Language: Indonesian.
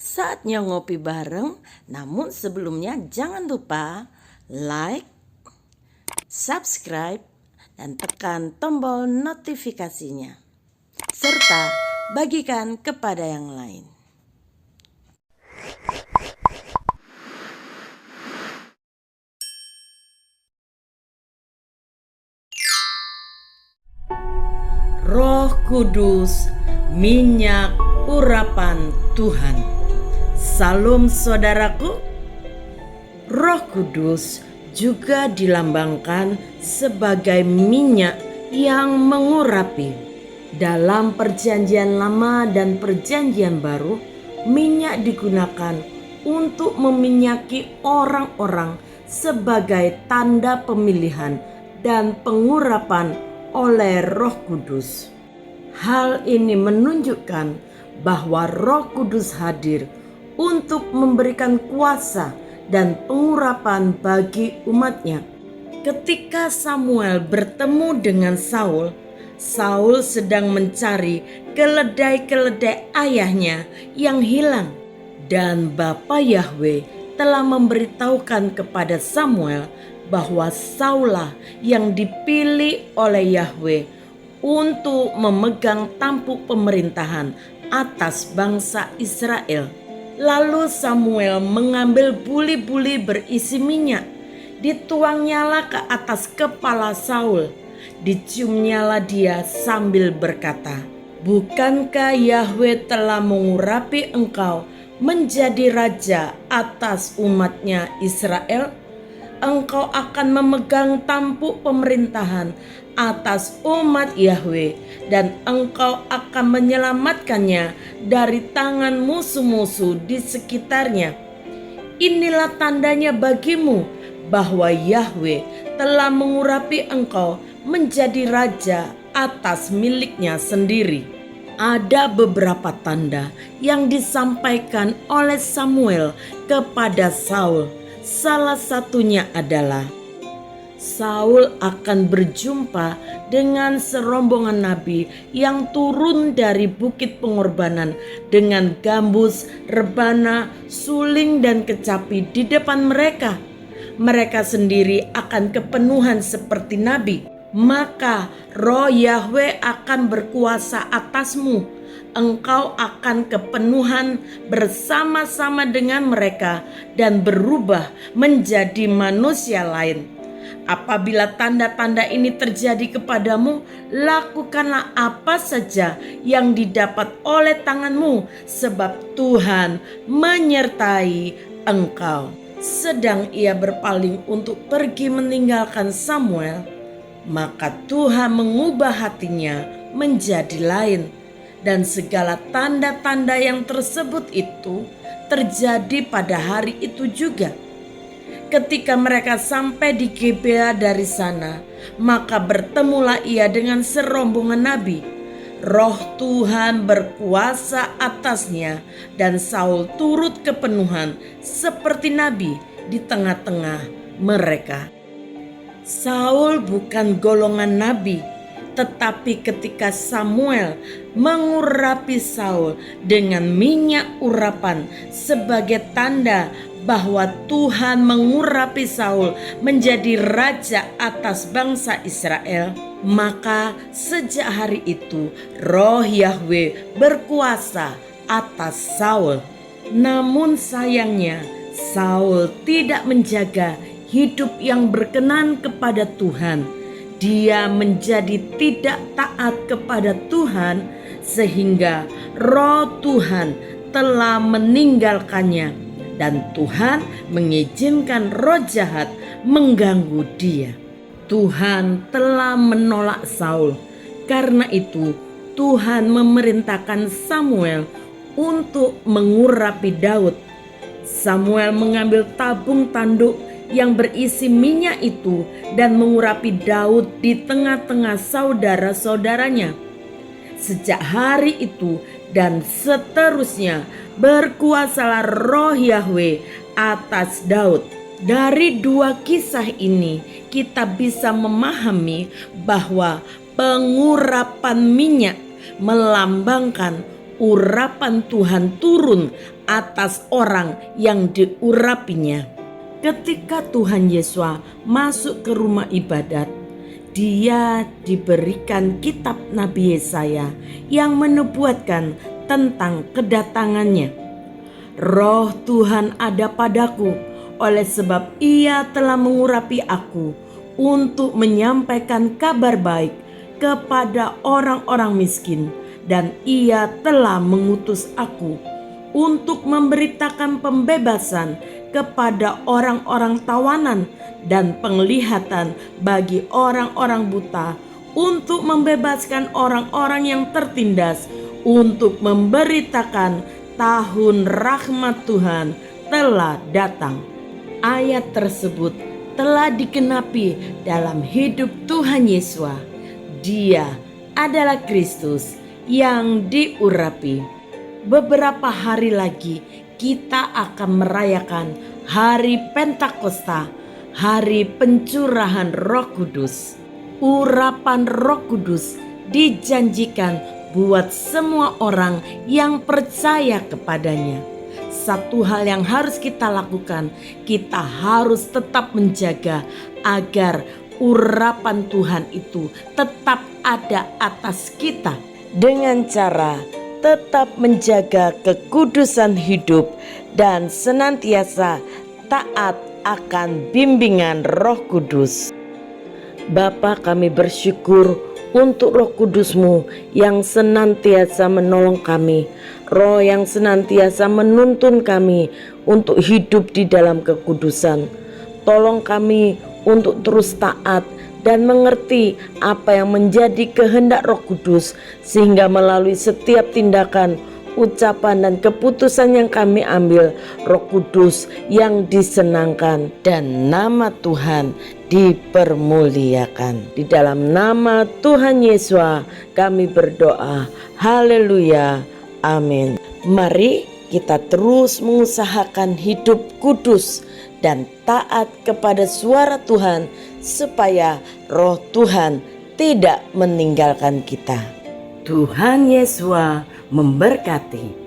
Saatnya ngopi bareng, namun sebelumnya jangan lupa like, subscribe, dan tekan tombol notifikasinya. Serta bagikan kepada yang lain. Roh Kudus, minyak urapan Tuhan. Salam saudaraku. Roh Kudus juga dilambangkan sebagai minyak yang mengurapi. Dalam Perjanjian Lama dan Perjanjian Baru, minyak digunakan untuk meminyaki orang-orang sebagai tanda pemilihan dan pengurapan oleh Roh Kudus. Hal ini menunjukkan bahwa Roh Kudus hadir untuk memberikan kuasa dan pengurapan bagi umatnya. Ketika Samuel bertemu dengan Saul, Saul sedang mencari keledai-keledai ayahnya yang hilang. Dan Bapa Yahweh telah memberitahukan kepada Samuel bahwa Saul-lah yang dipilih oleh Yahweh untuk memegang tampuk pemerintahan atas bangsa Israel. Lalu Samuel mengambil buli-buli berisi minyak, dituangnyalah ke atas kepala Saul, diciumnyalah dia sambil berkata, "Bukankah Yahweh telah mengurapi engkau menjadi raja atas umatnya Israel? Engkau akan memegang tampuk pemerintahan atas umat Yahweh, dan engkau akan menyelamatkannya dari tangan musuh-musuh di sekitarnya. Inilah tandanya bagimu bahwa Yahweh telah mengurapi engkau menjadi raja atas miliknya sendiri." Ada beberapa tanda yang disampaikan oleh Samuel kepada Saul. Salah satunya adalah Saul akan berjumpa dengan serombongan nabi yang turun dari bukit pengorbanan dengan gambus, rebana, suling, dan kecapi di depan mereka. Mereka sendiri akan kepenuhan seperti nabi. Maka Roh Yahweh akan berkuasa atasmu. Engkau akan kepenuhan bersama-sama dengan mereka dan berubah menjadi manusia lain. Apabila tanda-tanda ini terjadi kepadamu, lakukanlah apa saja yang didapat oleh tanganmu, sebab Tuhan menyertai engkau. Sedang ia berpaling untuk pergi meninggalkan Samuel, maka Tuhan mengubah hatinya menjadi lain. Dan segala tanda-tanda yang tersebut itu terjadi pada hari itu juga. Ketika mereka sampai di Gibea dari sana, maka bertemulah ia dengan serombongan nabi. Roh Tuhan berkuasa atasnya, dan Saul turut kepenuhan seperti nabi di tengah-tengah mereka. Saul bukan golongan nabi, tetapi ketika Samuel mengurapi Saul dengan minyak urapan sebagai tanda bahwa Tuhan mengurapi Saul menjadi raja atas bangsa Israel, maka sejak hari itu Roh Yahweh berkuasa atas Saul. Namun sayangnya Saul tidak menjaga hidup yang berkenan kepada Tuhan. Dia menjadi tidak taat kepada Tuhan sehingga Roh Tuhan telah meninggalkannya, dan Tuhan mengizinkan roh jahat mengganggu dia. Tuhan telah menolak Saul. Karena itu Tuhan memerintahkan Samuel untuk mengurapi Daud. Samuel mengambil tabung tanduk yang berisi minyak itu dan mengurapi Daud di tengah-tengah saudara-saudaranya. Sejak hari itu dan seterusnya berkuasalah Roh Yahweh atas Daud. Dari dua kisah ini kita bisa memahami bahwa pengurapan minyak melambangkan urapan Tuhan turun atas orang yang diurapinya. Ketika Tuhan Yesus masuk ke rumah ibadat, dia diberikan kitab Nabi Yesaya yang menubuatkan tentang kedatangannya. Roh Tuhan ada padaku, oleh sebab Ia telah mengurapi aku untuk menyampaikan kabar baik kepada orang-orang miskin, dan Ia telah mengutus aku untuk memberitakan pembebasan kepada orang-orang tawanan dan penglihatan bagi orang-orang buta, untuk membebaskan orang-orang yang tertindas, untuk memberitakan tahun rahmat Tuhan telah datang. Ayat tersebut telah digenapi dalam hidup Tuhan Yesus. Dia adalah Kristus yang diurapi. Beberapa hari lagi kita akan merayakan hari Pentakosta, hari pencurahan Roh Kudus. Urapan Roh Kudus dijanjikan buat semua orang yang percaya kepadanya. Satu hal yang harus kita lakukan, kita harus tetap menjaga agar urapan Tuhan itu tetap ada atas kita, dengan cara tetap menjaga kekudusan hidup dan senantiasa taat akan bimbingan Roh Kudus. Bapa, kami bersyukur untuk Roh Kudus-Mu yang senantiasa menolong kami, Roh yang senantiasa menuntun kami untuk hidup di dalam kekudusan. Tolong kami untuk terus taat dan mengerti apa yang menjadi kehendak Roh Kudus, sehingga melalui setiap tindakan, ucapan dan keputusan yang kami ambil, Roh Kudus yang disenangkan dan nama Tuhan dipermuliakan. Di dalam nama Tuhan Yesus kami berdoa. Haleluya. Amin. Mari kita terus mengusahakan hidup kudus dan taat kepada suara Tuhan, supaya Roh Tuhan tidak meninggalkan kita. Tuhan Yesus memberkati.